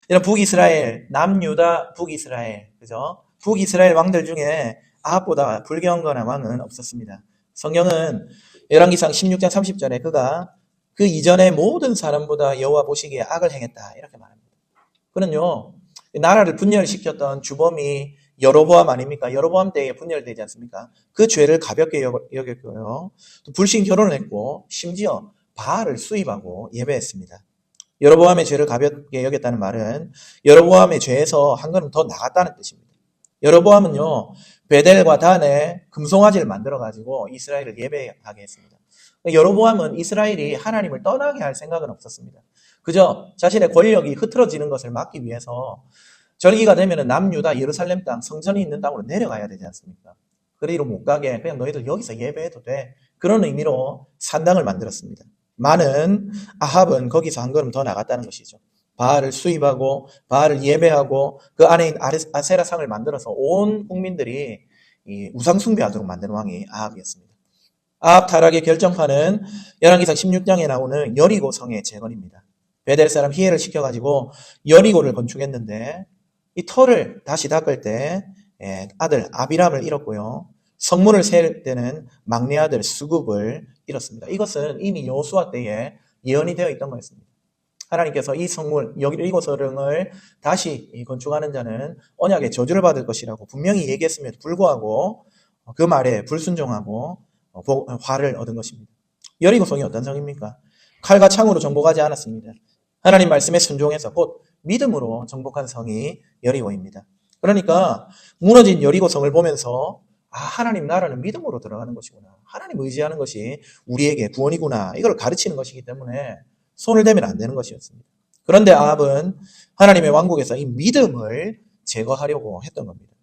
이런 북이스라엘, 남유다, 북이스라엘, 그죠? 북이스라엘 왕들 중에 아합보다 불경건한 왕은 없었습니다. 성경은 열왕기상 16장 30절에 그가 그 이전의 모든 사람보다 여호와 보시기에 악을 행했다 이렇게 말합니다. 그는요 나라를 분열시켰던 주범이 여로보암 아닙니까? 여로보암 때에 분열되지 않습니까? 그 죄를 가볍게 여겼고요. 또 불신 결혼을 했고 심지어 바알을 수입하고 예배했습니다. 여로보암의 죄를 가볍게 여겼다는 말은 여로보암의 죄에서 한 걸음 더 나갔다는 뜻입니다. 여로보암은요 베델과 단에 금송아지를 만들어가지고 이스라엘을 예배하게 했습니다. 여로보암은 이스라엘이 하나님을 떠나게 할 생각은 없었습니다. 그저 자신의 권력이 흐트러지는 것을 막기 위해서 절기가 되면 남유다 예루살렘 땅 성전이 있는 땅으로 내려가야 되지 않습니까? 그리로 못 가게 그냥 너희들 여기서 예배해도 돼. 그런 의미로 산당을 만들었습니다. 많은 아합은 거기서 한 걸음 더 나갔다는 것이죠. 바알을 수입하고 바알을 예배하고 그 안에 있는 아세라상을 만들어서 온 국민들이 이 우상 숭배하도록 만든 왕이 아합이었습니다. 아합 타락의 결정판은 열왕기상 16장에 나오는 여리고 성의 재건입니다. 베델 사람 히엘을 시켜가지고 여리고를 건축했는데 이 터를 다시 닦을 때 아들 아비람을 잃었고요. 성문을 세울 때는 막내 아들 수굽을 잃었습니다. 이것은 이미 여호수아 때에 예언이 되어 있던 거였습니다. 하나님께서 이 성문, 여리고 성을 다시 건축하는 자는 언약의 저주를 받을 것이라고 분명히 얘기했음에도 불구하고 그 말에 불순종하고 화를 얻은 것입니다. 여리고 성이 어떤 성입니까? 칼과 창으로 정복하지 않았습니다. 하나님 말씀에 순종해서 곧 믿음으로 정복한 성이 여리고입니다. 그러니까 무너진 여리고 성을 보면서 하나님 나라는 믿음으로 들어가는 것이구나. 하나님 의지하는 것이 우리에게 구원이구나. 이걸 가르치는 것이기 때문에 손을 대면 안 되는 것이었습니다. 그런데 아합은 하나님의 왕국에서 이 믿음을 제거하려고 했던 겁니다.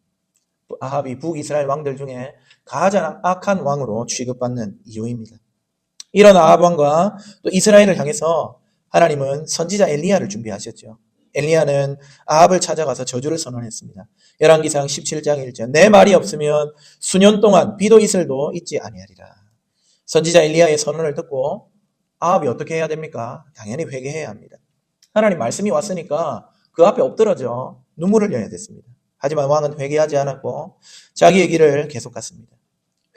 아합이 북이스라엘 왕들 중에 가장 악한 왕으로 취급받는 이유입니다. 이런 아합 왕과 또 이스라엘을 향해서 하나님은 선지자 엘리야를 준비하셨죠. 엘리야는 아합을 찾아가서 저주를 선언했습니다. 열왕기상 17장 1절 내 말이 없으면 수년 동안 비도 이슬도 있지 아니하리라. 선지자 엘리야의 선언을 듣고 아합이 어떻게 해야 됩니까? 당연히 회개해야 합니다. 하나님 말씀이 왔으니까 그 앞에 엎드러져 눈물을 흘려야 됐습니다. 하지만 왕은 회개하지 않았고 자기의 길을 계속 갔습니다.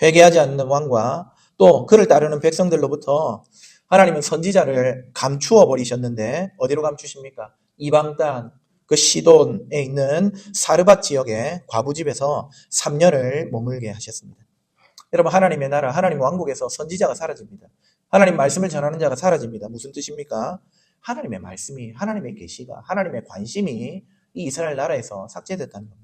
회개하지 않는 왕과 또 그를 따르는 백성들로부터 하나님은 선지자를 감추어 버리셨는데 어디로 감추십니까? 이방 땅, 그 시돈에 있는 사르밧 지역의 과부집에서 3년을 머물게 하셨습니다. 여러분 하나님의 나라, 하나님 왕국에서 선지자가 사라집니다. 하나님 말씀을 전하는 자가 사라집니다. 무슨 뜻입니까? 하나님의 말씀이, 하나님의 계시가, 하나님의 관심이 이 이스라엘 나라에서 삭제됐다는 겁니다.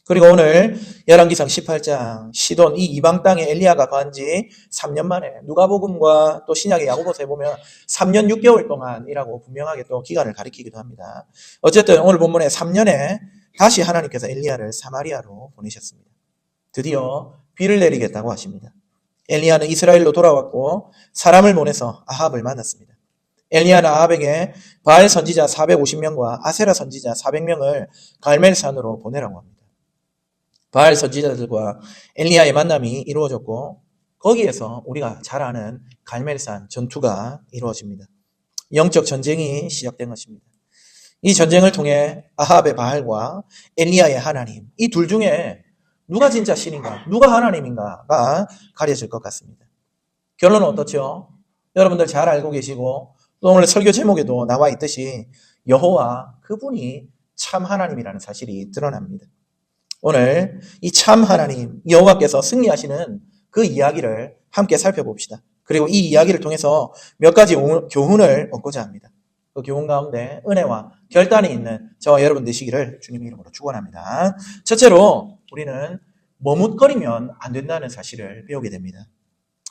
그리고 오늘 열왕기상 18장 시돈 이 이방 땅에 엘리야가 거한 지 3년 만에 누가복음과 또 신약의 야고보서에 보면 3년 6개월 동안이라고 분명하게 또 기간을 가리키기도 합니다. 어쨌든 오늘 본문에 3년에 다시 하나님께서 엘리야를 사마리아로 보내셨습니다. 드디어 비를 내리겠다고 하십니다. 엘리야는 이스라엘로 돌아왔고 사람을 보내서 아합을 만났습니다. 엘리야는 아합에게 바알 선지자 450명과 아세라 선지자 400명을 갈멜산으로 보내라고 합니다. 바알 선지자들과 엘리야의 만남이 이루어졌고 거기에서 우리가 잘 아는 갈멜산 전투가 이루어집니다. 영적 전쟁이 시작된 것입니다. 이 전쟁을 통해 아합의 바알과 엘리야의 하나님 이 둘 중에 누가 진짜 신인가 누가 하나님인가가 가려질 것 같습니다. 결론은 어떻죠? 여러분들 잘 알고 계시고 또 오늘 설교 제목에도 나와 있듯이 여호와 그분이 참 하나님이라는 사실이 드러납니다. 오늘 이 참 하나님 여호와께서 승리하시는 그 이야기를 함께 살펴봅시다. 그리고 이 이야기를 통해서 몇 가지 교훈을 얻고자 합니다. 그 교훈 가운데 은혜와 결단이 있는 저와 여러분 되시기를 주님의 이름으로 축원합니다. 첫째로 우리는 머뭇거리면 안 된다는 사실을 배우게 됩니다.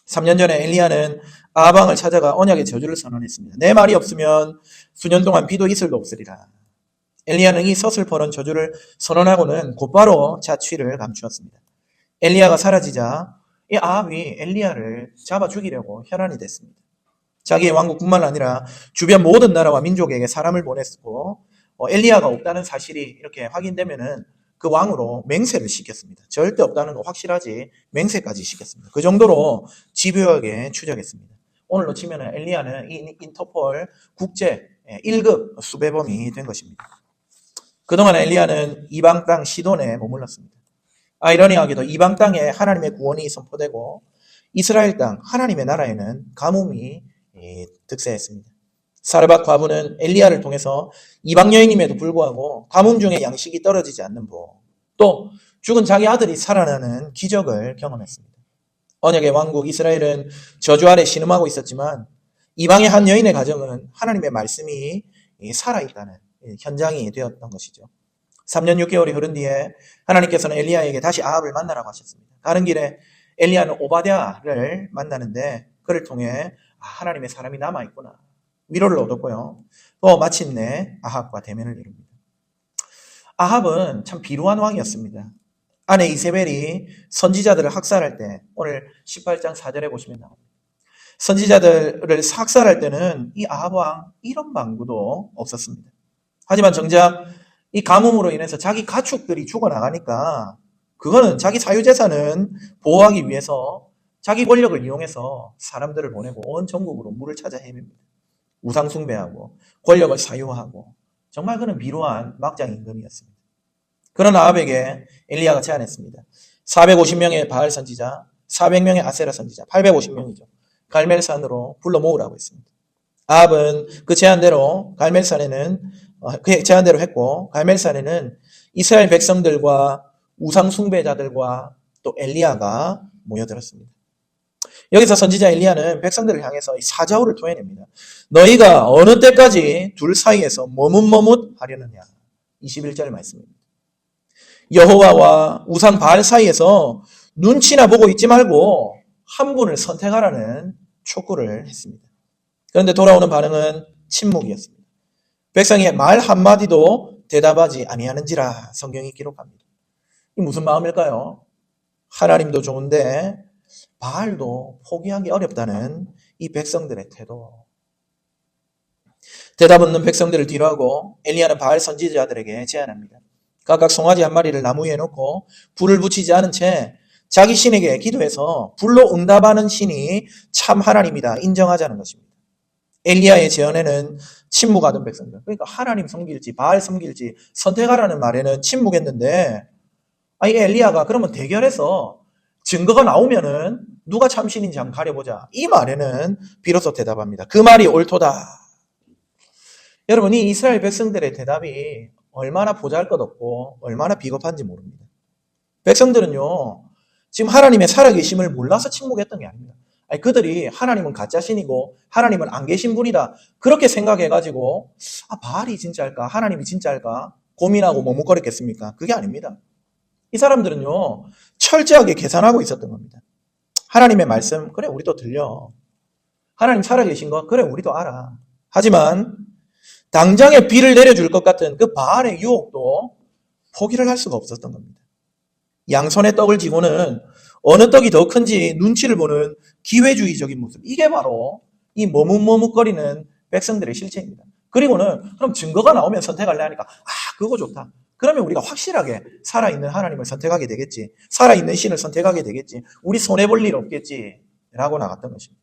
3년 전에 엘리야는 아합 왕을 찾아가 언약의 저주를 선언했습니다. 내 말이 없으면 수년 동안 비도 이슬도 없으리라. 엘리야는 이 서슬퍼런 저주를 선언하고는 곧바로 자취를 감추었습니다. 엘리야가 사라지자 이 아합이 엘리야를 잡아 죽이려고 혈안이 됐습니다. 자기의 왕국뿐만 아니라 주변 모든 나라와 민족에게 사람을 보냈고 엘리야가 없다는 사실이 이렇게 확인되면은 그 왕으로 맹세를 시켰습니다. 절대 없다는 거 확실하지 맹세까지 시켰습니다. 그 정도로 집요하게 추적했습니다. 오늘로 치면 엘리야는 이 인터폴 국제 1급 수배범이 된 것입니다. 그동안 엘리야는 이방 땅 시돈에 머물렀습니다. 아이러니하게도 이방 땅에 하나님의 구원이 선포되고 이스라엘 땅 하나님의 나라에는 가뭄이 득세했습니다. 사르밧 과부는 엘리야를 통해서 이방 여인임에도 불구하고 가뭄 중에 양식이 떨어지지 않는 복, 또 죽은 자기 아들이 살아나는 기적을 경험했습니다. 언약의 왕국 이스라엘은 저주 아래 신음하고 있었지만 이방의 한 여인의 가정은 하나님의 말씀이 살아있다는 현장이 되었던 것이죠. 3년 6개월이 흐른 뒤에 하나님께서는 엘리야에게 다시 아합을 만나라고 하셨습니다. 가는 길에 엘리야는 오바댜를 만나는데 그를 통해 하나님의 사람이 남아있구나 위로를 얻었고요. 또 마침내 아합과 대면을 이룹니다. 아합은 참 비루한 왕이었습니다. 아내 이세벨이 선지자들을 학살할 때 오늘 18장 4절에 보시면 나옵니다. 선지자들을 학살할 때는 이 아합 왕 이런 방구도 없었습니다. 하지만 정작 이 가뭄으로 인해서 자기 가축들이 죽어나가니까 그거는 자기 사유재산은 보호하기 위해서 자기 권력을 이용해서 사람들을 보내고 온 전국으로 물을 찾아 헤맵니다. 우상 숭배하고 권력을 사유하고 정말 그는 비루한 막장 임금이었습니다. 그런 아합에게 엘리야가 제안했습니다. 450명의 바알 선지자, 400명의 아세라 선지자, 850명이죠. 갈멜산으로 불러 모으라고 했습니다. 아합은 그 제안대로 그 제안대로 했고 갈멜산에는 이스라엘 백성들과 우상 숭배자들과 또 엘리야가 모여들었습니다. 여기서 선지자 엘리야는 백성들을 향해서 사자후를 토해냅니다. 너희가 어느 때까지 둘 사이에서 머뭇머뭇하려느냐. 21절 말씀입니다. 여호와와 우상 바알 사이에서 눈치나 보고 있지 말고 한 분을 선택하라는 촉구를 했습니다. 그런데 돌아오는 반응은 침묵이었습니다. 백성이 말 한마디도 대답하지 아니하는지라 성경이 기록합니다. 이 무슨 마음일까요? 하나님도 좋은데 바알도 포기하기 어렵다는 이 백성들의 태도. 대답 없는 백성들을 뒤로하고 엘리야는 바알 선지자들에게 제안합니다. 각각 송아지 한 마리를 나무 위에 놓고 불을 붙이지 않은 채 자기 신에게 기도해서 불로 응답하는 신이 참 하나님이다 인정하자는 것입니다. 엘리야의 제언에는 침묵하던 백성들, 그러니까 하나님 섬길지 바알 섬길지 선택하라는 말에는 침묵했는데 이 엘리야가 그러면 대결해서 증거가 나오면은 누가 참신인지 한번 가려보자. 이 말에는 비로소 대답합니다. 그 말이 옳도다. 여러분, 이 이스라엘 백성들의 대답이 얼마나 보잘것없고 얼마나 비겁한지 모릅니다. 백성들은요, 지금 하나님의 살아계심을 몰라서 침묵했던 게 아닙니다. 그들이 하나님은 가짜신이고 하나님은 안 계신 분이다. 그렇게 생각해가지고 바알이 진짜일까? 하나님이 진짜일까? 고민하고 머뭇거렸겠습니까? 그게 아닙니다. 이 사람들은요, 철저하게 계산하고 있었던 겁니다. 하나님의 말씀, 그래, 우리도 들려. 하나님 살아계신 거, 그래, 우리도 알아. 하지만 당장에 비를 내려줄 것 같은 그 바알의 유혹도 포기를 할 수가 없었던 겁니다. 양손에 떡을 쥐고는 어느 떡이 더 큰지 눈치를 보는 기회주의적인 모습. 이게 바로 이 머뭇머뭇거리는 백성들의 실체입니다. 그리고는 그럼 증거가 나오면 선택할래 하니까 그거 좋다. 그러면 우리가 확실하게 살아있는 하나님을 선택하게 되겠지. 살아있는 신을 선택하게 되겠지. 우리 손해볼 일 없겠지. 라고 나갔던 것입니다.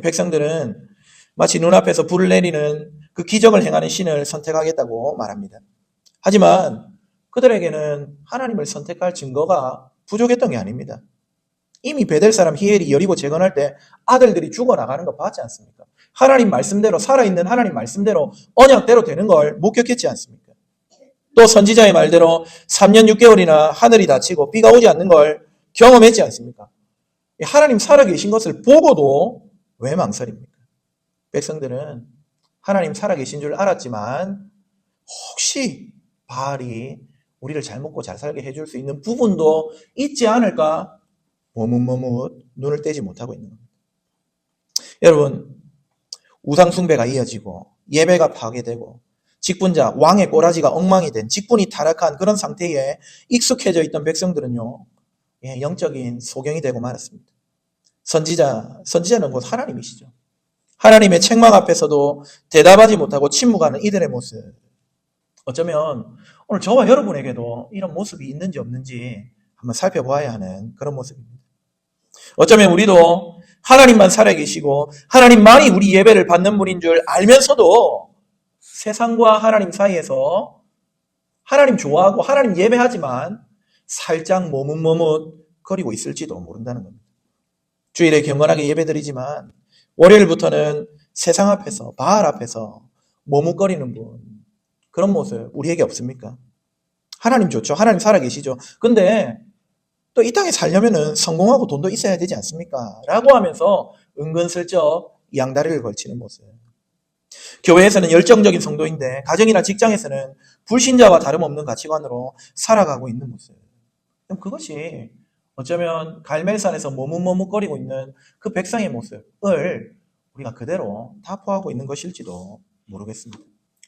백성들은 마치 눈앞에서 불을 내리는 그 기적을 행하는 신을 선택하겠다고 말합니다. 하지만 그들에게는 하나님을 선택할 증거가 부족했던 게 아닙니다. 이미 베델 사람 히엘이 여리고 재건할 때 아들들이 죽어나가는 거 봤지 않습니까? 하나님 말씀대로 살아있는 하나님 말씀대로 언약대로 되는 걸 목격했지 않습니까? 또 선지자의 말대로 3년 6개월이나 하늘이 닫히고 비가 오지 않는 걸 경험했지 않습니까? 하나님 살아계신 것을 보고도 왜 망설입니까? 백성들은 하나님 살아계신 줄 알았지만 혹시 바알이 우리를 잘 먹고 잘 살게 해줄 수 있는 부분도 있지 않을까? 머뭇머뭇 눈을 떼지 못하고 있는 겁니다. 여러분, 우상 숭배가 이어지고 예배가 파괴되고 직분자, 왕의 꼬라지가 엉망이 된 직분이 타락한 그런 상태에 익숙해져 있던 백성들은요, 영적인 소경이 되고 말았습니다. 선지자는 곧 하나님이시죠. 하나님의 책망 앞에서도 대답하지 못하고 침묵하는 이들의 모습. 어쩌면 오늘 저와 여러분에게도 이런 모습이 있는지 없는지 한번 살펴보아야 하는 그런 모습입니다. 어쩌면 우리도 하나님만 살아계시고 하나님만이 우리 예배를 받는 분인 줄 알면서도 세상과 하나님 사이에서 하나님 좋아하고 하나님 예배하지만 살짝 머뭇머뭇거리고 있을지도 모른다는 겁니다. 주일에 경건하게 예배드리지만 월요일부터는 세상 앞에서 바알 앞에서 머뭇거리는 분, 그런 모습 우리에게 없습니까? 하나님 좋죠. 하나님 살아계시죠. 근데 또 이 땅에 살려면은 성공하고 돈도 있어야 되지 않습니까? 라고 하면서 은근슬쩍 양다리를 걸치는 모습. 교회에서는 열정적인 성도인데 가정이나 직장에서는 불신자와 다름없는 가치관으로 살아가고 있는 모습. 그럼 그것이 어쩌면 갈멜산에서 머뭇머뭇거리고 있는 그 백성의 모습을 우리가 그대로 타포하고 있는 것일지도 모르겠습니다.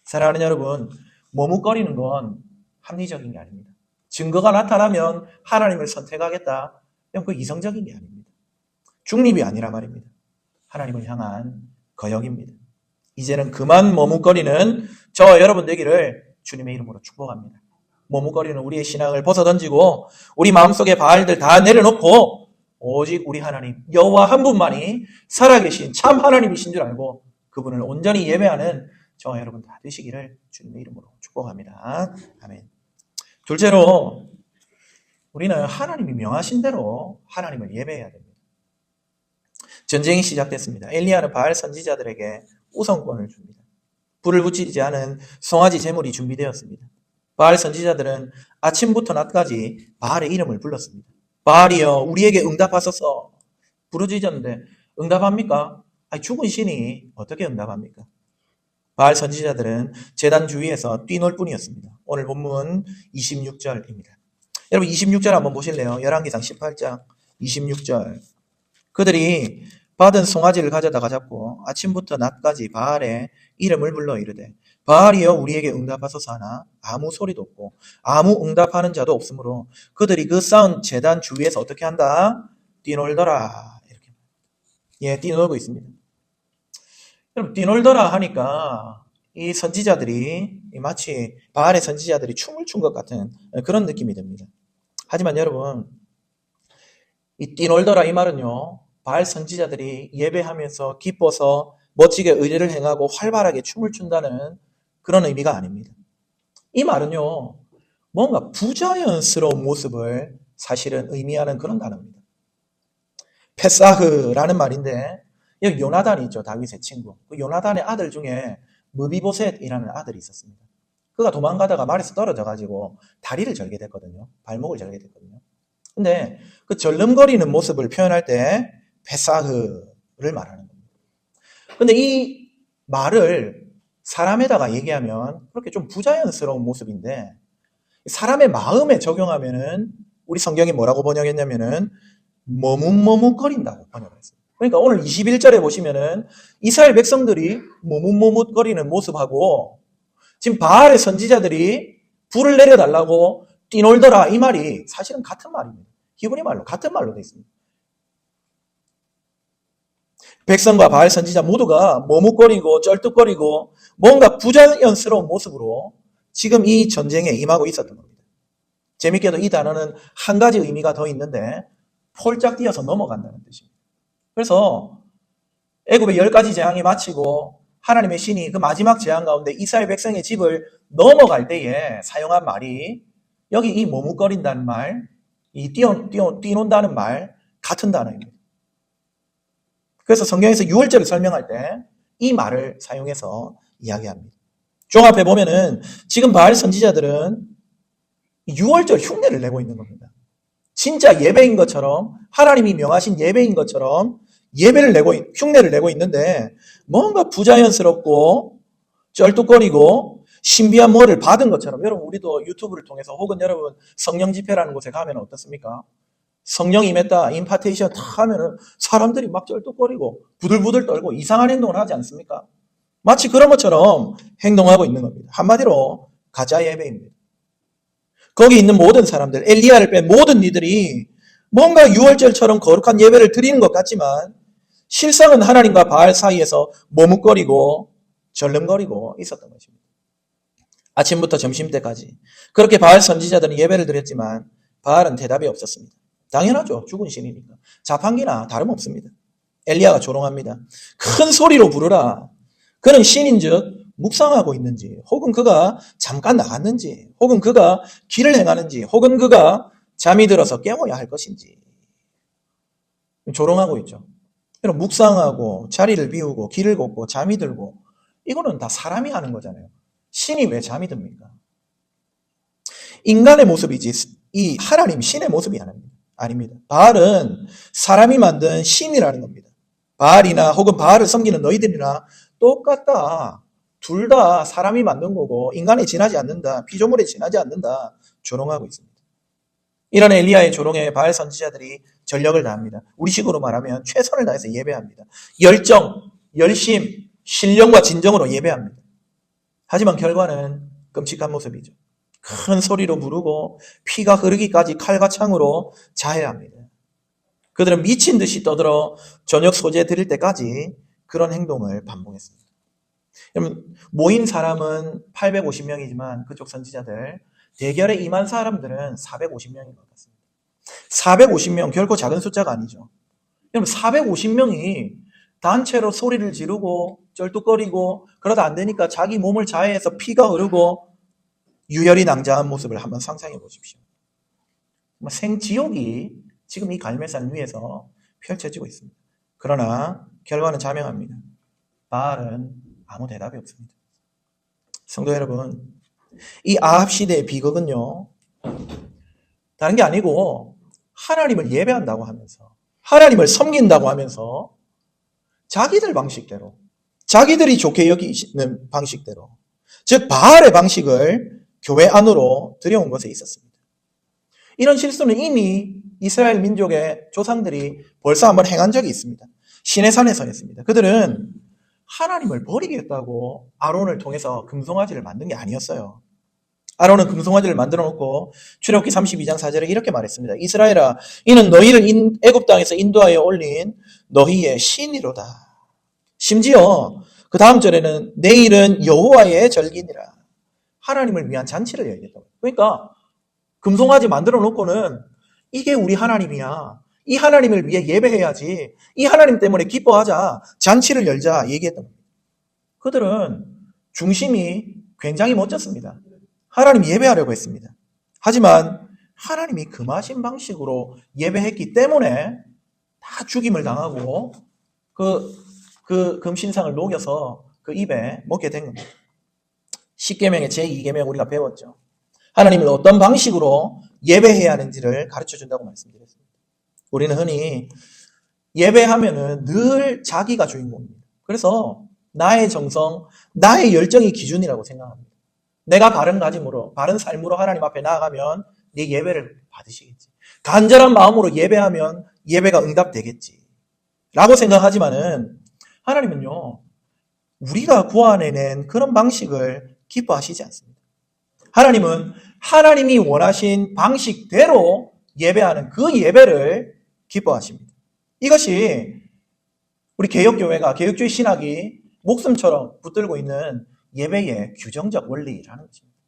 사랑하는 여러분, 머뭇거리는 건 합리적인 게 아닙니다. 증거가 나타나면 하나님을 선택하겠다. 그럼 그 이성적인 게 아닙니다. 중립이 아니라 말입니다. 하나님을 향한 거역입니다. 이제는 그만 머뭇거리는 저와 여러분 되기를 주님의 이름으로 축복합니다. 머뭇거리는 우리의 신앙을 벗어던지고 우리 마음속의 바알들 다 내려놓고 오직 우리 하나님 여호와 한 분만이 살아계신 참 하나님이신 줄 알고 그분을 온전히 예배하는 저와 여러분 다 되시기를 주님의 이름으로 축복합니다. 아멘. 둘째로 우리는 하나님이 명하신 대로 하나님을 예배해야 됩니다. 전쟁이 시작됐습니다. 엘리야는 바알 선지자들에게 우선권을 줍니다. 불을 붙이지 않은 송아지 제물이 준비되었습니다. 바알 선지자들은 아침부터 낮까지 바알의 이름을 불렀습니다. 바알이여 우리에게 응답하소서. 부르짖었는데 응답합니까? 아니, 죽은 신이 어떻게 응답합니까? 바알 선지자들은 제단 주위에서 뛰놀 뿐이었습니다. 오늘 본문 26절입니다. 여러분 26절 한번 보실래요? 열왕기상 18장 26절. 그들이 받은 송아지를 가져다가 잡고 아침부터 낮까지 바알의 이름을 불러 이르되 바알이여 우리에게 응답하소서 하나 아무 소리도 없고 아무 응답하는 자도 없으므로 그들이 그 쌓은 제단 주위에서 어떻게 한다? 뛰놀더라. 이렇게 뛰놀고 있습니다. 여러분 뛰놀더라 하니까 이 선지자들이 마치 바알의 선지자들이 춤을 춘 것 같은 그런 느낌이 듭니다. 하지만 여러분 이 뛰놀더라 이 말은요 바알 선지자들이 예배하면서 기뻐서 멋지게 의례를 행하고 활발하게 춤을 춘다는 그런 의미가 아닙니다. 이 말은요 뭔가 부자연스러운 모습을 사실은 의미하는 그런 단어입니다. 페사흐라는 말인데 여기 요나단이 있죠. 다윗의 친구. 그 요나단의 아들 중에 무비보셋이라는 아들이 있었습니다. 그가 도망가다가 말에서 떨어져가지고 다리를 절게 됐거든요. 발목을 절게 됐거든요. 근데 그 절름거리는 모습을 표현할 때 페사흐를 말하는 겁니다. 근데 이 말을 사람에다가 얘기하면 그렇게 좀 부자연스러운 모습인데 사람의 마음에 적용하면은 우리 성경이 뭐라고 번역했냐면은 머뭇머뭇거린다고 번역을 했어요. 그러니까 오늘 21절에 보시면은 이스라엘 백성들이 머뭇머뭇거리는 모습하고 지금 바알의 선지자들이 불을 내려달라고 뛰놀더라 이 말이 사실은 같은 말입니다. 히브리 말로 같은 말로 되어 있습니다. 백성과 바알 선지자 모두가 머뭇거리고 쩔뚝거리고 뭔가 부자연스러운 모습으로 지금 이 전쟁에 임하고 있었던 겁니다. 재밌게도 이 단어는 한 가지 의미가 더 있는데 폴짝 뛰어서 넘어간다는 뜻입니다. 그래서 애굽의 10가지 재앙이 마치고 하나님의 신이 그 마지막 재앙 가운데 이스라엘 백성의 집을 넘어갈 때에 사용한 말이 여기 이 머뭇거린다는 말, 이 뛰논다는 말 같은 단어입니다. 그래서 성경에서 6월절을 설명할 때 이 말을 사용해서 이야기합니다. 종합해 보면은 지금 바알 선지자들은 6월절 흉내를 내고 있는 겁니다. 진짜 예배인 것처럼 하나님이 명하신 예배인 것처럼 흉내를 내고 있는데 뭔가 부자연스럽고 쩔뚝거리고 신비한 뭐를 받은 것처럼 여러분 우리도 유튜브를 통해서 혹은 여러분 성령 집회라는 곳에 가면 어떻습니까? 성령 임했다 임파테이션 다 하면은 사람들이 막 쩔뚝거리고 부들부들 떨고 이상한 행동을 하지 않습니까? 마치 그런 것처럼 행동하고 있는 겁니다. 한마디로 가짜 예배입니다. 거기 있는 모든 사람들, 엘리야를 뺀 모든 이들이 뭔가 6월절처럼 거룩한 예배를 드리는 것 같지만 실상은 하나님과 바알 사이에서 머뭇거리고 절름거리고 있었던 것입니다. 아침부터 점심때까지 그렇게 바알 선지자들은 예배를 드렸지만 바알은 대답이 없었습니다. 당연하죠. 죽은 신이니까. 자판기나 다름없습니다. 엘리야가 조롱합니다. 큰 소리로 부르라. 그는 신인즉 묵상하고 있는지, 혹은 그가 잠깐 나갔는지, 혹은 그가 길을 행하는지, 혹은 그가 잠이 들어서 깨워야 할 것인지. 조롱하고 있죠. 묵상하고 자리를 비우고 길을 걷고 잠이 들고, 이거는 다 사람이 하는 거잖아요. 신이 왜 잠이 듭니까? 인간의 모습이지 이 하나님 신의 모습이 아닙니다. 바알은 사람이 만든 신이라는 겁니다. 바알이나 혹은 바알을 섬기는 너희들이나 똑같다. 둘 다 사람이 만든 거고 인간에 지나지 않는다. 피조물에 지나지 않는다. 조롱하고 있습니다. 이런 엘리야의 조롱에 바알 선지자들이 전력을 다합니다. 우리식으로 말하면 최선을 다해서 예배합니다. 열정, 열심, 신령과 진정으로 예배합니다. 하지만 결과는 끔찍한 모습이죠. 큰 소리로 부르고 피가 흐르기까지 칼과 창으로 자해합니다. 그들은 미친 듯이 떠들어 저녁 소재 드릴 때까지 그런 행동을 반복했습니다. 여러분, 모인 사람은 850명이지만 그쪽 선지자들 대결에 임한 사람들은 450명인 것 같습니다. 450명 결코 작은 숫자가 아니죠. 여러분 450명이 단체로 소리를 지르고 쩔뚝거리고 그러다 안 되니까 자기 몸을 자해해서 피가 흐르고 유혈이 낭자한 모습을 한번 상상해 보십시오. 생지옥이 지금 이 갈멜산 위에서 펼쳐지고 있습니다. 그러나 결과는 자명합니다. 바알은 아무 대답이 없습니다. 성도 여러분, 이 아합 시대의 비극은요, 다른 게 아니고 하나님을 예배한다고 하면서 하나님을 섬긴다고 하면서 자기들 방식대로 자기들이 좋게 여기는 방식대로 즉 바알의 방식을 교회 안으로 들여온 것에 있었습니다. 이런 실수는 이미 이스라엘 민족의 조상들이 벌써 한번 행한 적이 있습니다. 시내산에서 했습니다. 그들은 하나님을 버리겠다고 아론을 통해서 금송아지를 만든 게 아니었어요. 아론은 금송아지를 만들어 놓고 출애굽기 32장 4절에 이렇게 말했습니다. 이스라엘아, 이는 너희를 애굽 땅에서 인도하여 올린 너희의 신이로다. 심지어 그 다음 절에는 내일은 여호와의 절기니라. 하나님을 위한 잔치를 열겠다고. 그러니까 금송아지 만들어 놓고는 이게 우리 하나님이야. 이 하나님을 위해 예배해야지. 이 하나님 때문에 기뻐하자. 잔치를 열자 얘기했던 겁니다. 그들은 중심이 굉장히 멋졌습니다. 하나님 예배하려고 했습니다. 하지만 하나님이 금하신 방식으로 예배했기 때문에 다 죽임을 당하고 그 금신상을 녹여서 그 입에 먹게 된 겁니다. 10계명의 제2계명 우리가 배웠죠. 하나님을 어떤 방식으로 예배해야 하는지를 가르쳐준다고 말씀드렸습니다. 우리는 흔히 예배하면은 늘 자기가 주인공입니다. 그래서 나의 정성, 나의 열정이 기준이라고 생각합니다. 내가 바른 가짐으로, 바른 삶으로 하나님 앞에 나아가면 네 예배를 받으시겠지. 간절한 마음으로 예배하면 예배가 응답되겠지. 라고 생각하지만은 하나님은요, 우리가 구안해낸 그런 방식을 기뻐하시지 않습니다. 하나님은 하나님이 원하신 방식대로 예배하는 그 예배를 기뻐하십니다. 이것이 우리 개혁교회가, 개혁주의 신학이 목숨처럼 붙들고 있는 예배의 규정적 원리라는 것입니다.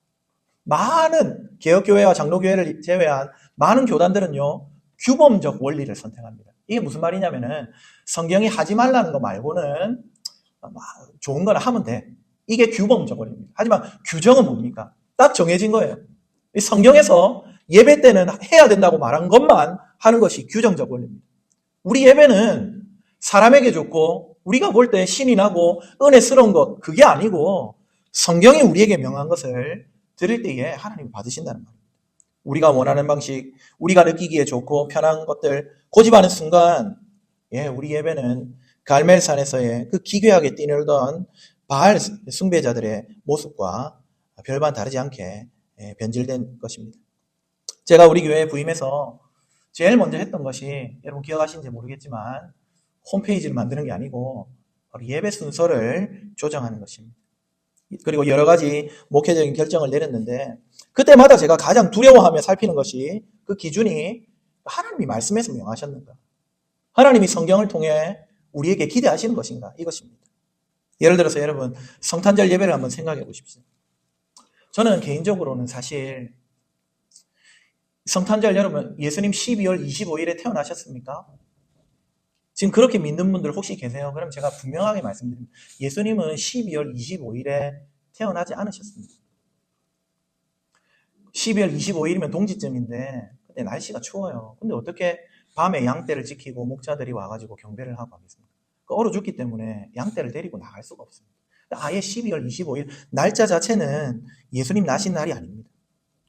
많은 개혁교회와 장로교회를 제외한 많은 교단들은요, 규범적 원리를 선택합니다. 이게 무슨 말이냐면은 성경이 하지 말라는 거 말고는 좋은 거나 하면 돼. 이게 규범적 원리입니다. 하지만 규정은 뭡니까? 딱 정해진 거예요. 성경에서 예배 때는 해야 된다고 말한 것만 하는 것이 규정적 원리입니다. 우리 예배는 사람에게 좋고 우리가 볼 때 신이 나고 은혜스러운 것, 그게 아니고 성경이 우리에게 명한 것을 드릴 때에 하나님이 받으신다는 말입니다. 우리가 원하는 방식, 우리가 느끼기에 좋고 편한 것들 고집하는 순간 우리 예배는 갈멜산에서의 그 기괴하게 뛰놀던 바알 숭배자들의 모습과 별반 다르지 않게 변질된 것입니다. 제가 우리 교회에 부임해서 제일 먼저 했던 것이 여러분 기억하시는지 모르겠지만 홈페이지를 만드는 게 아니고 바로 예배 순서를 조정하는 것입니다. 그리고 여러 가지 목회적인 결정을 내렸는데 그때마다 제가 가장 두려워하며 살피는 것이 그 기준이 하나님이 말씀해서 명하셨는가? 하나님이 성경을 통해 우리에게 기대하시는 것인가? 이것입니다. 예를 들어서 여러분 성탄절 예배를 한번 생각해 보십시오. 저는 개인적으로는 사실 성탄절 여러분 예수님 12월 25일에 태어나셨습니까? 지금 그렇게 믿는 분들 혹시 계세요? 그럼 제가 분명하게 말씀드립니다. 예수님은 12월 25일에 태어나지 않으셨습니다. 12월 25일이면 동지쯤인데 그때 날씨가 추워요. 근데 어떻게 밤에 양떼를 지키고 목자들이 와가지고 경배를 하고 하겠습니까? 얼어 죽기 때문에 양떼를 데리고 나갈 수가 없습니다. 아예 12월 25일 날짜 자체는 예수님 나신 날이 아닙니다.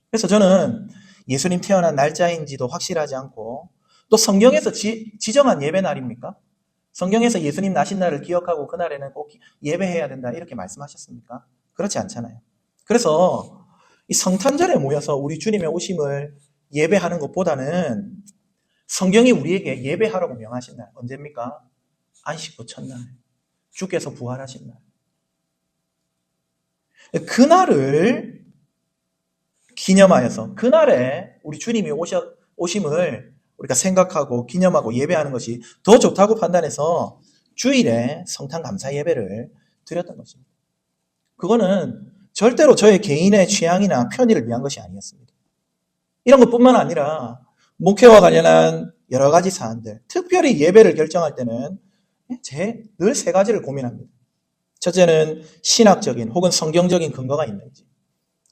그래서 저는 예수님 태어난 날짜인지도 확실하지 않고 또 성경에서 지정한 예배 날입니까? 성경에서 예수님 나신 날을 기억하고 그날에는 꼭 예배해야 된다 이렇게 말씀하셨습니까? 그렇지 않잖아요. 그래서 이 성탄절에 모여서 우리 주님의 오심을 예배하는 것보다는 성경이 우리에게 예배하라고 명하신 날 언제입니까? 안식구 첫날, 주께서 부활하신 날. 그날을 기념하여서 그날에 우리 주님이 오심을 우리가 생각하고 기념하고 예배하는 것이 더 좋다고 판단해서 주일에 성탄 감사 예배를 드렸던 것입니다. 그거는 절대로 저의 개인의 취향이나 편의를 위한 것이 아니었습니다. 이런 것뿐만 아니라 목회와 관련한 여러 가지 사안들, 특별히 예배를 결정할 때는 늘 세 가지를 고민합니다. 첫째는 신학적인 혹은 성경적인 근거가 있는지,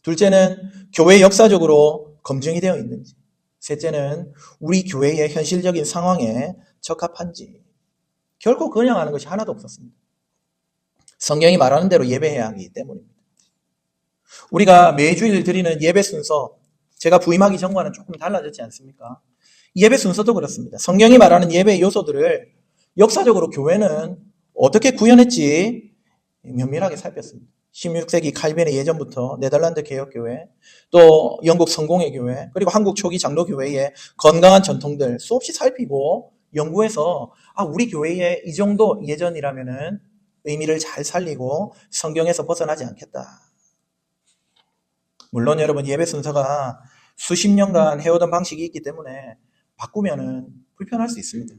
둘째는 교회 역사적으로 검증이 되어 있는지, 셋째는 우리 교회의 현실적인 상황에 적합한지. 결코 그냥 하는 것이 하나도 없었습니다. 성경이 말하는 대로 예배해야 하기 때문입니다. 우리가 매주일 드리는 예배 순서, 제가 부임하기 전과는 조금 달라졌지 않습니까? 예배 순서도 그렇습니다. 성경이 말하는 예배의 요소들을 역사적으로 교회는 어떻게 구현했지 면밀하게 살폈습니다. 16세기 칼빈의 예전부터 네덜란드 개혁교회, 또 영국 성공회 교회, 그리고 한국 초기 장로교회의 건강한 전통들 수없이 살피고 연구해서 우리 교회의 이 정도 예전이라면은 의미를 잘 살리고 성경에서 벗어나지 않겠다. 물론 여러분 예배 순서가 수십 년간 해오던 방식이 있기 때문에 바꾸면은 불편할 수 있습니다.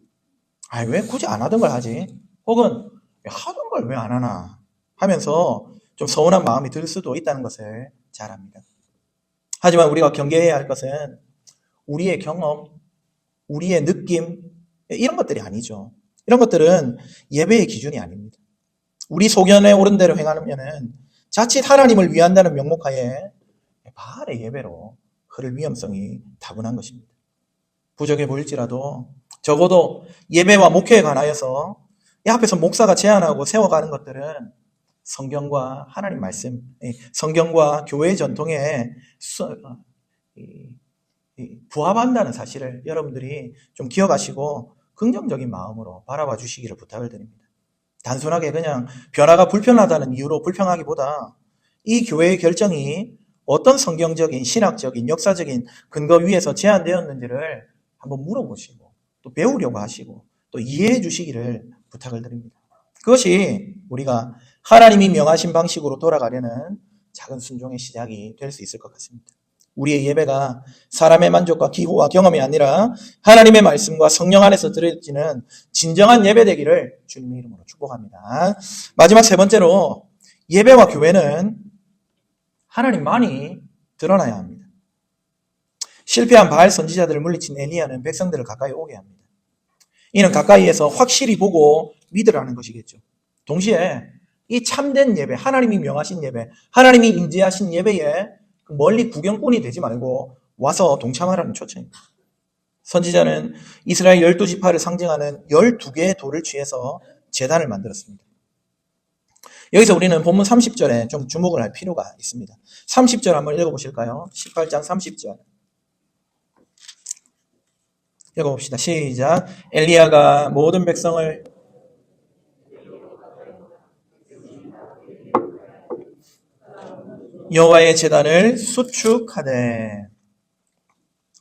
왜 굳이 안 하던 걸 하지? 혹은 하던 걸 왜 안 하나 하면서 좀 서운한 마음이 들 수도 있다는 것을 잘 압니다. 하지만 우리가 경계해야 할 것은 우리의 경험, 우리의 느낌 이런 것들이 아니죠. 이런 것들은 예배의 기준이 아닙니다. 우리 소견에 옳은 대로 행하면은 자칫 하나님을 위한다는 명목하에 바알의 예배로 흐를 위험성이 다분한 것입니다. 부족해 보일지라도 적어도 예배와 목회에 관하여서 이 앞에서 목사가 제안하고 세워가는 것들은 성경과 하나님 말씀, 성경과 교회의 전통에 부합한다는 사실을 여러분들이 좀 기억하시고 긍정적인 마음으로 바라봐 주시기를 부탁을 드립니다. 단순하게 그냥 변화가 불편하다는 이유로 불평하기보다 이 교회의 결정이 어떤 성경적인, 신학적인, 역사적인 근거 위에서 제안되었는지를 한번 물어보시고 또 배우려고 하시고 또 이해해 주시기를 부탁을 드립니다. 그것이 우리가 하나님이 명하신 방식으로 돌아가려는 작은 순종의 시작이 될 수 있을 것 같습니다. 우리의 예배가 사람의 만족과 기호와 경험이 아니라 하나님의 말씀과 성령 안에서 드려지는 진정한 예배 되기를 주님의 이름으로 축복합니다. 마지막 세 번째로 예배와 교회는 하나님만이 드러나야 합니다. 실패한 바알 선지자들을 물리친 엘리야는 백성들을 가까이 오게 합니다. 이는 가까이에서 확실히 보고 믿으라는 것이겠죠. 동시에 이 참된 예배, 하나님이 명하신 예배, 하나님이 인지하신 예배에 멀리 구경꾼이 되지 말고 와서 동참하라는 초청입니다. 선지자는 이스라엘 12지파를 상징하는 12개의 돌을 취해서 제단을 만들었습니다. 여기서 우리는 본문 30절에 좀 주목을 할 필요가 있습니다. 30절 한번 읽어보실까요? 18장 30절. 읽어봅시다. 시작. 엘리야가 모든 백성을 여호와의 제단을 수축하되.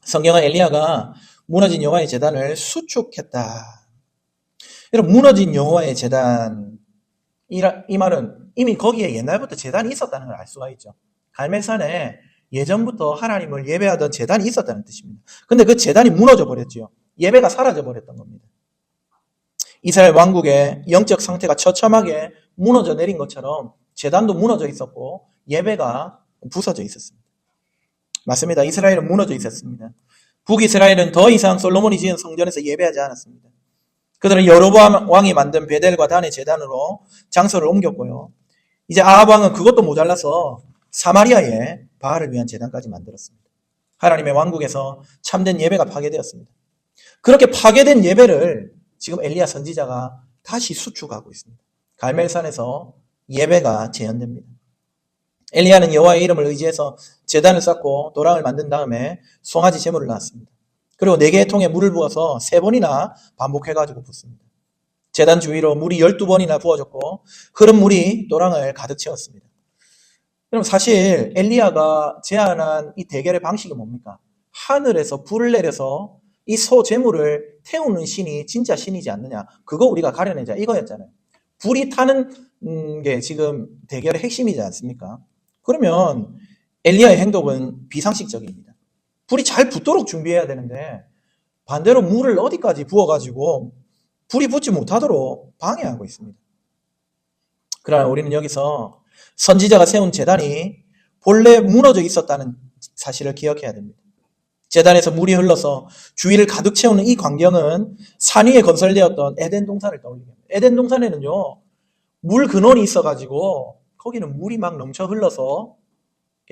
성경은 엘리야가 무너진 여호와의 제단을 수축했다. 여러분, 무너진 여호와의 제단, 이 말은 이미 거기에 옛날부터 제단이 있었다는 걸 알 수가 있죠. 갈멜산에 예전부터 하나님을 예배하던 제단이 있었다는 뜻입니다. 근데 그 제단이 무너져 버렸죠. 예배가 사라져 버렸던 겁니다. 이스라엘 왕국의 영적 상태가 처참하게 무너져 내린 것처럼 제단도 무너져 있었고 예배가 부서져 있었습니다. 맞습니다. 이스라엘은 무너져 있었습니다. 북이스라엘은 더 이상 솔로몬이 지은 성전에서 예배하지 않았습니다. 그들은 여로보암 왕이 만든 베델과 단의 제단으로 장소를 옮겼고요. 이제 아합 왕은 그것도 모자라서 사마리아에 바알을 위한 제단까지 만들었습니다. 하나님의 왕국에서 참된 예배가 파괴되었습니다. 그렇게 파괴된 예배를 지금 엘리야 선지자가 다시 수축하고 있습니다. 갈멜산에서 예배가 재현됩니다. 엘리야는 여호와의 이름을 의지해서 제단을 쌓고 도랑을 만든 다음에 송아지 제물을 낳았습니다. 그리고 4개의 통에 물을 부어서 3번이나 반복해가지고 붓습니다. 제단 주위로 물이 12번이나 부어졌고 흐른 물이 도랑을 가득 채웠습니다. 그럼 사실 엘리야가 제안한 이 대결의 방식이 뭡니까? 하늘에서 불을 내려서 이 소 제물을 태우는 신이 진짜 신이지 않느냐, 그거 우리가 가려내자, 이거였잖아요. 불이 타는 게 지금 대결의 핵심이지 않습니까? 그러면 엘리야의 행동은 비상식적입니다. 불이 잘 붙도록 준비해야 되는데 반대로 물을 어디까지 부어가지고 불이 붙지 못하도록 방해하고 있습니다. 그러나 우리는 여기서 선지자가 세운 제단이 본래 무너져 있었다는 사실을 기억해야 됩니다. 제단에서 물이 흘러서 주위를 가득 채우는 이 광경은 산 위에 건설되었던 에덴 동산을 떠올리게 합니다. 에덴 동산에는요, 물 근원이 있어가지고 거기는 물이 막 넘쳐 흘러서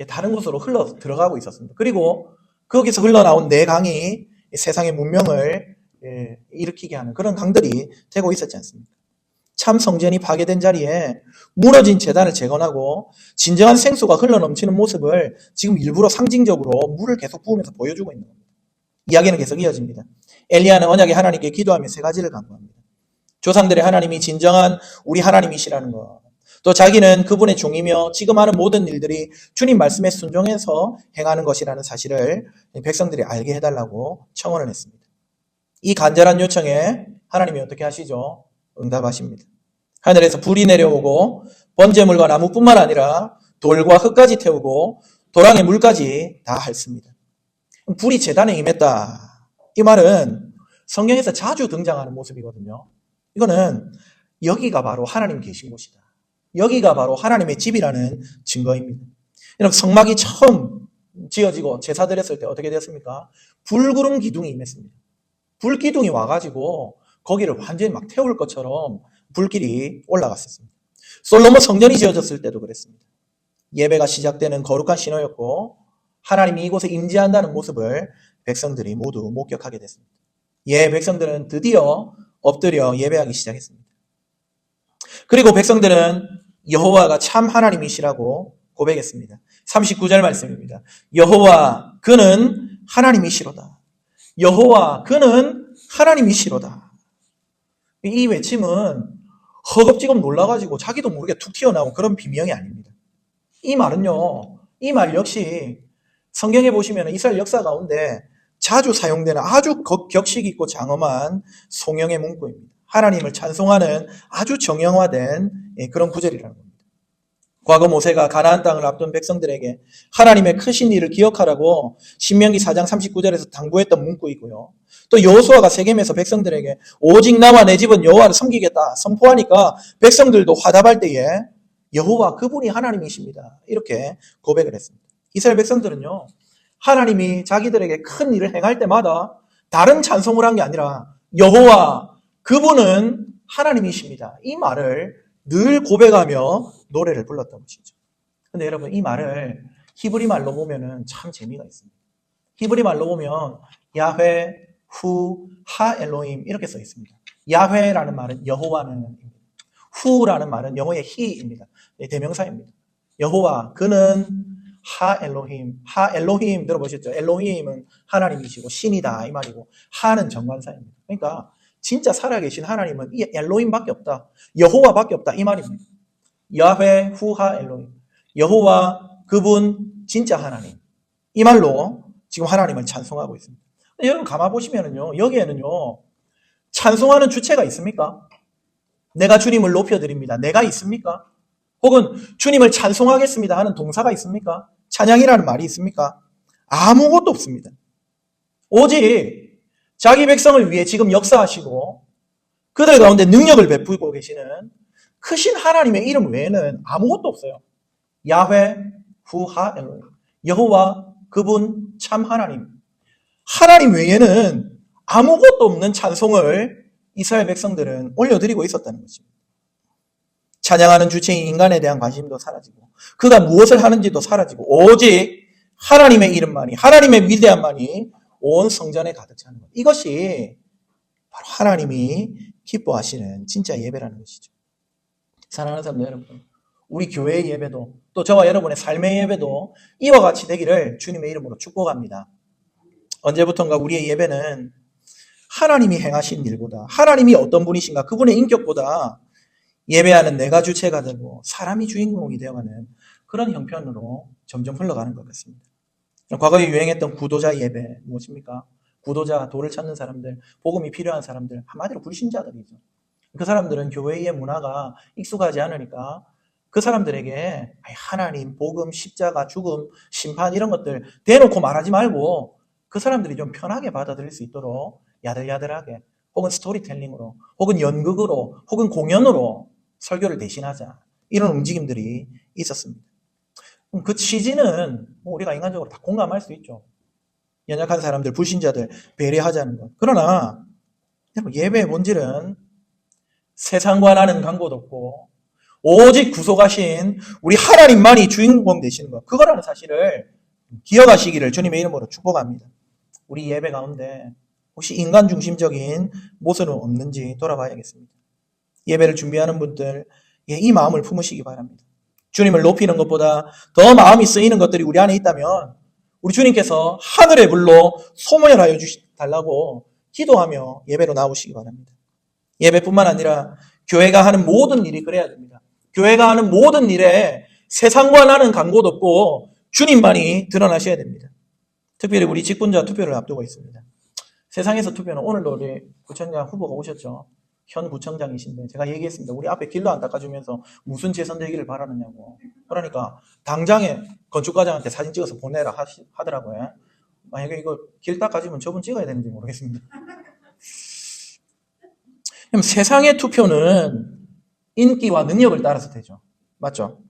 다른 곳으로 흘러 들어가고 있었습니다. 그리고 거기서 흘러나온 4강이 세상의 문명을 일으키게 하는 그런 강들이 되고 있었지 않습니까? 참 성전이 파괴된 자리에 무너진 제단을 재건하고 진정한 생수가 흘러넘치는 모습을 지금 일부러 상징적으로 물을 계속 부으면서 보여주고 있는 겁니다. 이야기는 계속 이어집니다. 엘리야는 언약의 하나님께 기도하며 3가지를 간구합니다. 조상들의 하나님이 진정한 우리 하나님이시라는 것, 또 자기는 그분의 종이며 지금 하는 모든 일들이 주님 말씀에 순종해서 행하는 것이라는 사실을 백성들이 알게 해달라고 청원을 했습니다. 이 간절한 요청에 하나님이 어떻게 하시죠? 응답하십니다. 하늘에서 불이 내려오고 번제물과 나무뿐만 아니라 돌과 흙까지 태우고 도랑의 물까지 다 핥습니다. 불이 제단에 임했다. 이 말은 성경에서 자주 등장하는 모습이거든요. 이거는 여기가 바로 하나님 계신 곳이다, 여기가 바로 하나님의 집이라는 증거입니다. 여러분, 성막이 처음 지어지고 제사 드렸을 때 어떻게 됐습니까? 불구름 기둥이 임했습니다. 불기둥이 와가지고 거기를 완전히 막 태울 것처럼 불길이 올라갔었습니다. 솔로몬 성전이 지어졌을 때도 그랬습니다. 예배가 시작되는 거룩한 신호였고 하나님이 이곳에 임재한다는 모습을 백성들이 모두 목격하게 됐습니다. 백성들은 드디어 엎드려 예배하기 시작했습니다. 그리고 백성들은 여호와가 참 하나님이시라고 고백했습니다. 39절 말씀입니다. 여호와 그는 하나님이시로다. 여호와 그는 하나님이시로다. 이 외침은 허겁지겁 놀라가지고 자기도 모르게 툭 튀어나온 그런 비명이 아닙니다. 이 말은요, 이 말 역시 성경에 보시면 이스라엘 역사 가운데 자주 사용되는 아주 격식 있고 장엄한 송영의 문구입니다. 하나님을 찬송하는 아주 정형화된 그런 구절이라는 겁니다. 과거 모세가 가나안 땅을 앞둔 백성들에게 하나님의 크신 일을 기억하라고 신명기 4장 39절에서 당부했던 문구이고요. 또 여호수아가 세겜에서 백성들에게 오직 나와 내 집은 여호와를 섬기겠다 선포하니까 백성들도 화답할 때에 여호와 그분이 하나님이십니다, 이렇게 고백을 했습니다. 이스라엘 백성들은요, 하나님이 자기들에게 큰 일을 행할 때마다 다른 찬송을 한 게 아니라 여호와 그분은 하나님이십니다, 이 말을 늘 고백하며 노래를 불렀던 것이죠. 근데 여러분, 이 말을 히브리 말로 보면은 참 재미가 있습니다. 히브리 말로 보면 야훼, 후, 하 엘로힘 이렇게 써 있습니다. 야훼라는 말은 여호와는, 후라는 말은 영어의 히입니다. 대명사입니다. 여호와 그는 하 엘로힘, 하 엘로힘 들어보셨죠? 엘로힘은 하나님이시고 신이다 이 말이고, 하는 정관사입니다. 그러니까 진짜 살아계신 하나님은 이 엘로힘밖에 없다, 여호와밖에 없다 이 말입니다. 야훼 후하 엘로힘, 여호와 그분 진짜 하나님, 이 말로 지금 하나님을 찬송하고 있습니다. 여러분 가만 보시면은요, 여기에는요 찬송하는 주체가 있습니까? 내가 주님을 높여드립니다, 내가 있습니까? 혹은 주님을 찬송하겠습니다 하는 동사가 있습니까? 찬양이라는 말이 있습니까? 아무것도 없습니다. 오직 자기 백성을 위해 지금 역사하시고 그들 가운데 능력을 베풀고 계시는 크신 하나님의 이름 외에는 아무것도 없어요. 야훼 후하 엘로힘, 여호와 그분 참 하나님, 하나님 외에는 아무것도 없는 찬송을 이스라엘 백성들은 올려드리고 있었다는 것입니다. 찬양하는 주체인 인간에 대한 관심도 사라지고 그가 무엇을 하는지도 사라지고 오직 하나님의 이름만이, 하나님의 위대함만이 온 성전에 가득 차는 것. 이것이 바로 하나님이 기뻐하시는 진짜 예배라는 것이죠. 사랑하는 사람들 여러분, 우리 교회의 예배도 또 저와 여러분의 삶의 예배도 이와 같이 되기를 주님의 이름으로 축복합니다. 언제부턴가 우리의 예배는 하나님이 행하신 일보다, 하나님이 어떤 분이신가, 그분의 인격보다 예배하는 내가 주체가 되고 사람이 주인공이 되어가는 그런 형편으로 점점 흘러가는 것 같습니다. 과거에 유행했던 구도자 예배 무엇입니까? 구도자, 도를 찾는 사람들, 복음이 필요한 사람들, 한마디로 불신자들이죠. 그 사람들은 교회의 문화가 익숙하지 않으니까 그 사람들에게 하나님, 복음, 십자가, 죽음, 심판 이런 것들 대놓고 말하지 말고 그 사람들이 좀 편하게 받아들일 수 있도록 야들야들하게 혹은 스토리텔링으로 혹은 연극으로 혹은 공연으로 설교를 대신하자 이런 움직임들이 있었습니다. 그 취지는 우리가 인간적으로 다 공감할 수 있죠. 연약한 사람들, 불신자들 배려하자는 것. 그러나 예배의 본질은 세상과 나는 관계도 없고 오직 구속하신 우리 하나님만이 주인공 되시는 것. 그거라는 사실을 기억하시기를 주님의 이름으로 축복합니다. 우리 예배 가운데 혹시 인간 중심적인 모습은 없는지 돌아봐야겠습니다. 예배를 준비하는 분들 이 마음을 품으시기 바랍니다. 주님을 높이는 것보다 더 마음이 쓰이는 것들이 우리 안에 있다면 우리 주님께서 하늘의 불로 소멸하여 달라고 기도하며 예배로 나오시기 바랍니다. 예배뿐만 아니라 교회가 하는 모든 일이 그래야 됩니다. 교회가 하는 모든 일에 세상과 나는 관계도 없고 주님만이 드러나셔야 됩니다. 특별히 우리 직분자 투표를 앞두고 있습니다. 세상에서 투표는 오늘도 우리 구청장 후보가 오셨죠. 현 구청장이신데 제가 얘기했습니다. 우리 앞에 길도 안 닦아주면서 무슨 재선되기를 바라느냐고. 그러니까 당장에 건축과장한테 사진 찍어서 보내라 하더라고요. 만약에 이거 길 닦아주면 저분 찍어야 되는지 모르겠습니다. 그럼 세상의 투표는 인기와 능력을 따라서 되죠. 맞죠?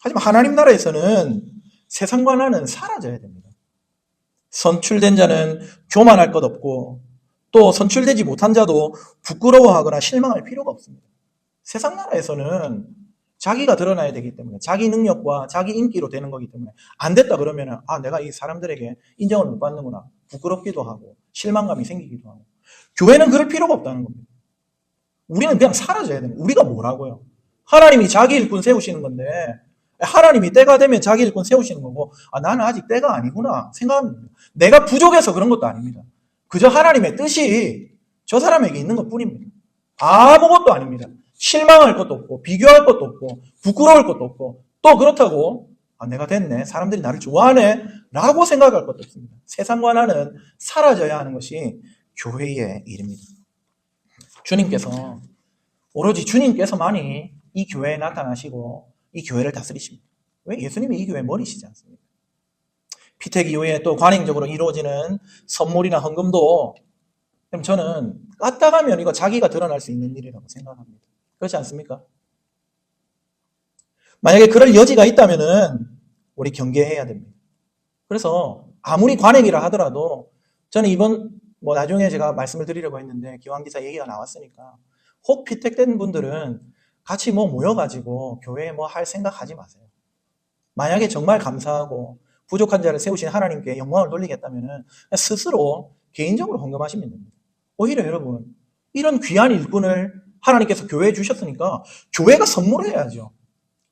하지만 하나님 나라에서는 세상과 나는 사라져야 됩니다. 선출된 자는 교만할 것 없고 또 선출되지 못한 자도 부끄러워하거나 실망할 필요가 없습니다. 세상 나라에서는 자기가 드러나야 되기 때문에 자기 능력과 자기 인기로 되는 거기 때문에 안 됐다 그러면 내가 이 사람들에게 인정을 못 받는구나 부끄럽기도 하고 실망감이 생기기도 하고 교회는 그럴 필요가 없다는 겁니다. 우리는 그냥 사라져야 됩니다. 우리가 뭐라고요? 하나님이 자기 일꾼 세우시는 건데 하나님이 때가 되면 자기 일꾼 세우시는 거고 나는 아직 때가 아니구나 생각합니다. 내가 부족해서 그런 것도 아닙니다. 그저 하나님의 뜻이 저 사람에게 있는 것뿐입니다. 아무것도 아닙니다. 실망할 것도 없고 비교할 것도 없고 부끄러울 것도 없고 또 그렇다고 내가 됐네 사람들이 나를 좋아하네 라고 생각할 것도 없습니다. 세상과 나는 사라져야 하는 것이 교회의 일입니다. 주님께서 오로지 주님께서만이 이 교회에 나타나시고 이 교회를 다스리십니다. 왜? 예수님이 이 교회 머리시지 않습니까? 피택 이후에 또 관행적으로 이루어지는 선물이나 헌금도 저는 까딱하면 이거 자기가 드러날 수 있는 일이라고 생각합니다. 그렇지 않습니까? 만약에 그럴 여지가 있다면은 우리 경계해야 됩니다. 그래서 아무리 관행이라 하더라도 저는 이번 나중에 제가 말씀을 드리려고 했는데 기왕기사 얘기가 나왔으니까 혹 피택된 분들은 같이 모여가지고 교회에 할 생각 하지 마세요. 만약에 정말 감사하고 부족한 자를 세우신 하나님께 영광을 돌리겠다면 스스로 개인적으로 헌금하시면 됩니다. 오히려 여러분 이런 귀한 일꾼을 하나님께서 교회에 주셨으니까 교회가 선물해야죠.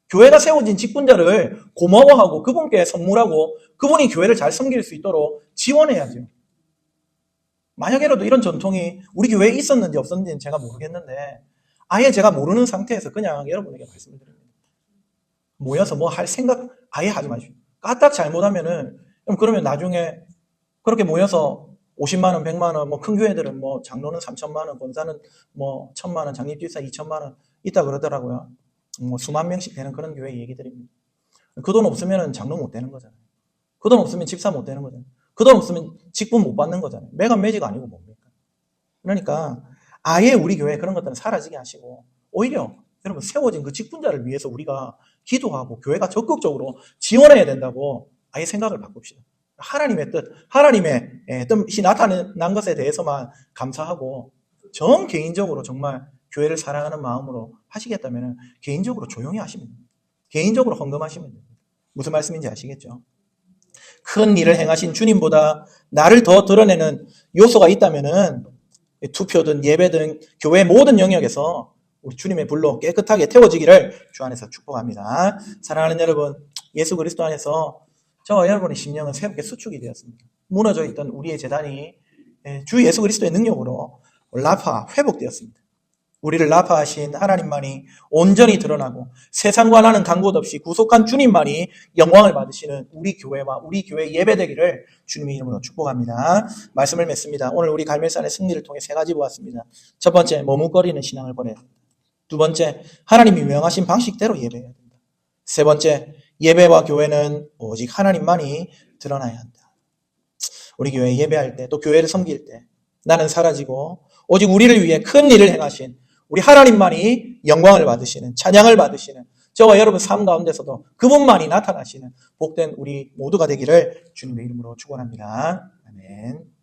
교회가 세워진 직분자를 고마워하고 그분께 선물하고 그분이 교회를 잘 섬길 수 있도록 지원해야죠. 만약에라도 이런 전통이 우리 교회에 있었는지 없었는지는 제가 모르겠는데 아예 제가 모르는 상태에서 그냥 여러분에게 말씀을 드립니다. 모여서 할 생각 아예 하지 마십시오. 까딱 잘못하면은 그러면 나중에 그렇게 모여서 50만 원, 100만 원, 큰 교회들은 장로는 3천만 원, 권사는 1,000만 원, 장립집사 2천만 원 있다 그러더라고요. 수만 명씩 되는 그런 교회 얘기들입니다. 그 돈 없으면 장로 못 되는 거잖아요. 그 돈 없으면 집사 못 되는 거잖아요. 그 돈 없으면 직분 못 받는 거잖아요. 매간매지가 아니고 뭡니까? 그러니까 아예 우리 교회에 그런 것들은 사라지게 하시고 오히려 여러분 세워진 그 직분자를 위해서 우리가 기도하고 교회가 적극적으로 지원해야 된다고 아예 생각을 바꿉시다. 하나님의 뜻, 하나님의 뜻이 나타난 것에 대해서만 감사하고 정 개인적으로 정말 교회를 사랑하는 마음으로 하시겠다면 개인적으로 조용히 하시면 됩니다. 개인적으로 헌금하시면 됩니다. 무슨 말씀인지 아시겠죠? 큰 일을 행하신 주님보다 나를 더 드러내는 요소가 있다면은 투표든 예배든 교회 모든 영역에서 우리 주님의 불로 깨끗하게 태워지기를 주 안에서 축복합니다. 사랑하는 여러분, 예수 그리스도 안에서 저와 여러분의 심령은 새롭게 수축이 되었습니다. 무너져 있던 우리의 재단이 주 예수 그리스도의 능력으로 라파, 회복되었습니다. 우리를 라파하신 하나님만이 온전히 드러나고 세상과 나는 간 곳 없이 구속한 주님만이 영광을 받으시는 우리 교회와 우리 교회 예배되기를 주님의 이름으로 축복합니다. 말씀을 맺습니다. 오늘 우리 갈멜산의 승리를 통해 세 가지 보았습니다. 첫 번째, 머뭇거리는 신앙을 버려야 된다. 두 번째, 하나님이 명하신 방식대로 예배해야 된다. 세 번째, 예배와 교회는 오직 하나님만이 드러나야 한다. 우리 교회 예배할 때 또 교회를 섬길 때 나는 사라지고 오직 우리를 위해 큰 일을 행하신 우리 하나님만이 영광을 받으시는, 찬양을 받으시는 저와 여러분 삶 가운데서도 그분만이 나타나시는 복된 우리 모두가 되기를 주님의 이름으로 축원합니다. 아멘.